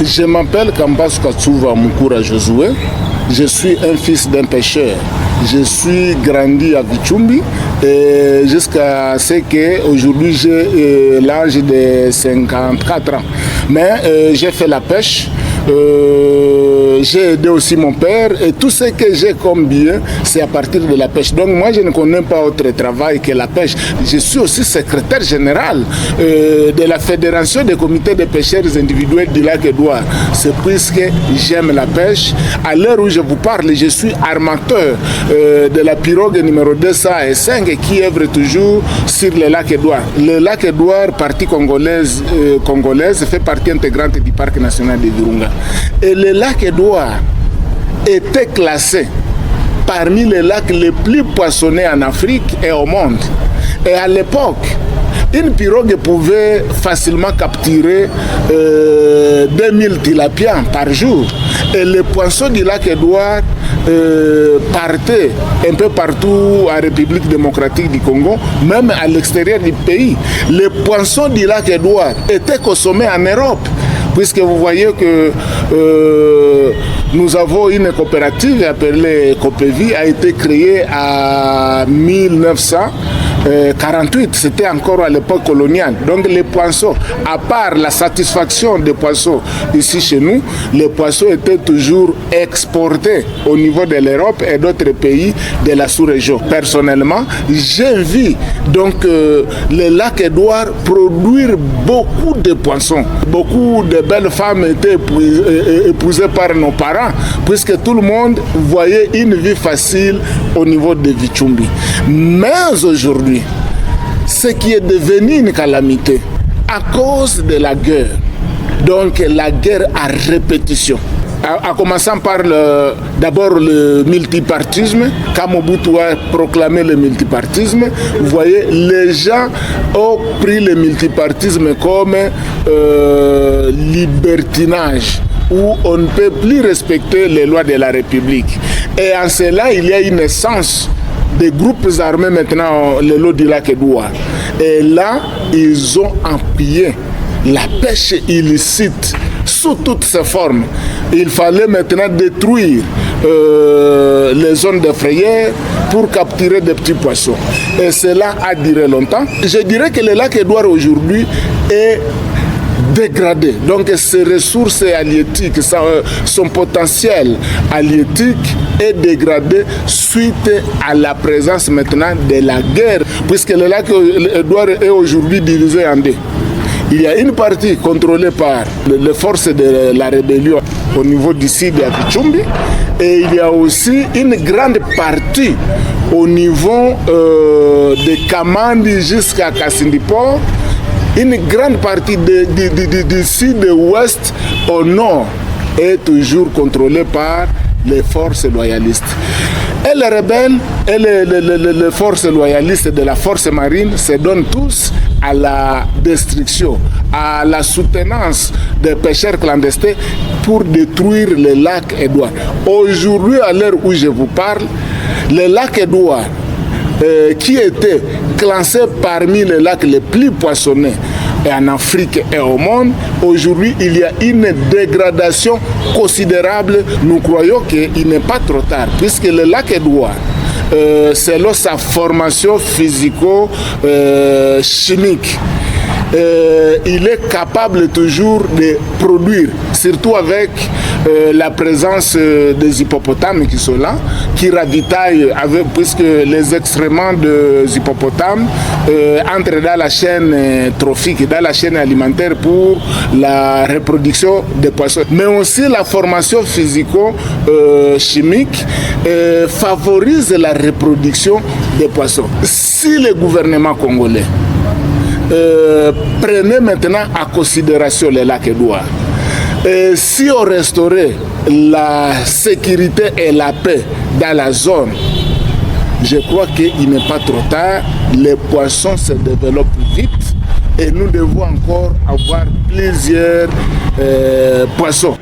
Je m'appelle Kampas Katsuva Mukura Josué. Je suis un fils d'un pêcheur. Je suis grandi à Vichumbi jusqu'à ce qu'aujourd'hui j'ai l'âge de 54 ans. Mais j'ai fait la pêche. J'ai aidé aussi mon père et tout ce que j'ai comme bien, c'est à partir de la pêche. Donc moi, je ne connais pas autre travail que la pêche. Je suis aussi secrétaire général de la Fédération des comités de pêcheurs individuels du lac Édouard. C'est puisque j'aime la pêche. À l'heure où je vous parle, je suis armateur de la pirogue numéro 205 qui œuvre toujours sur le lac Édouard. Le lac Édouard, partie congolaise, fait partie intégrante du parc national de Virunga. Et le lac Édouard était classé parmi les lacs les plus poissonnés en Afrique et au monde. Et à l'époque, une pirogue pouvait facilement capturer 2000 tilapias par jour. Et les poissons du lac Édouard partaient un peu partout en République démocratique du Congo, même à l'extérieur du pays. Les poissons du lac Édouard étaient consommés en Europe. Puisque vous voyez que nous avons une coopérative appelée Copévi, a été créée en 1948, c'était encore à l'époque coloniale. Donc les poissons, à part la satisfaction des poissons ici chez nous, les poissons étaient toujours exportés au niveau de l'Europe et d'autres pays de la sous-région. Personnellement, j'ai vu donc le lac Édouard produire beaucoup de poissons. Beaucoup de belles femmes étaient épousées par nos parents, puisque tout le monde voyait une vie facile au niveau de Vichumbi. Mais aujourd'hui, ce qui est devenu une calamité à cause de la guerre, donc la guerre à répétition, en commençant par d'abord le multipartisme. Quand Mobutu a proclamé le multipartisme, vous voyez, les gens ont pris le multipartisme comme libertinage, où on ne peut plus respecter les lois de la République. Et en cela, il y a une naissance des groupes armés maintenant, le lot du lac Édouard. Et là, ils ont empillé la pêche illicite sous toutes ses formes. Il fallait maintenant détruire les zones de frayère pour capturer des petits poissons. Et cela a duré longtemps. Je dirais que le lac Édouard aujourd'hui est dégradé. Donc ses ressources halieutiques, son potentiel halieutique est dégradé suite à la présence maintenant de la guerre, puisque le lac Édouard est aujourd'hui divisé en deux. Il y a une partie contrôlée par les forces de la rébellion au niveau du sud de Vichumbi, et il y a aussi une grande partie au niveau de Kamandi jusqu'à Kassindiport. Une grande partie du sud-ouest au nord est toujours contrôlée par les forces loyalistes. Et les rebelles et les forces loyalistes de la force marine se donnent tous à la destruction, à la soutenance des pêcheurs clandestins pour détruire le lac Édouard. Aujourd'hui, à l'heure où je vous parle, le lac Édouard, qui était classé parmi les lacs les plus poissonnés en Afrique et au monde, aujourd'hui il y a une dégradation considérable. Nous croyons qu'il n'est pas trop tard, puisque le lac Édouard, selon sa formation physico-chimique, il est capable toujours de produire, surtout avec la présence des hippopotames qui sont là, qui ravitaillent, puisque les excréments des hippopotames entrent dans la chaîne trophique, dans la chaîne alimentaire pour la reproduction des poissons. Mais aussi la formation physico-chimique favorise la reproduction des poissons. Si le gouvernement congolais prenez maintenant en considération le lac Édouard, si on restaurait la sécurité et la paix dans la zone, je crois qu'il n'est pas trop tard. Les poissons se développent vite et nous devons encore avoir plusieurs poissons.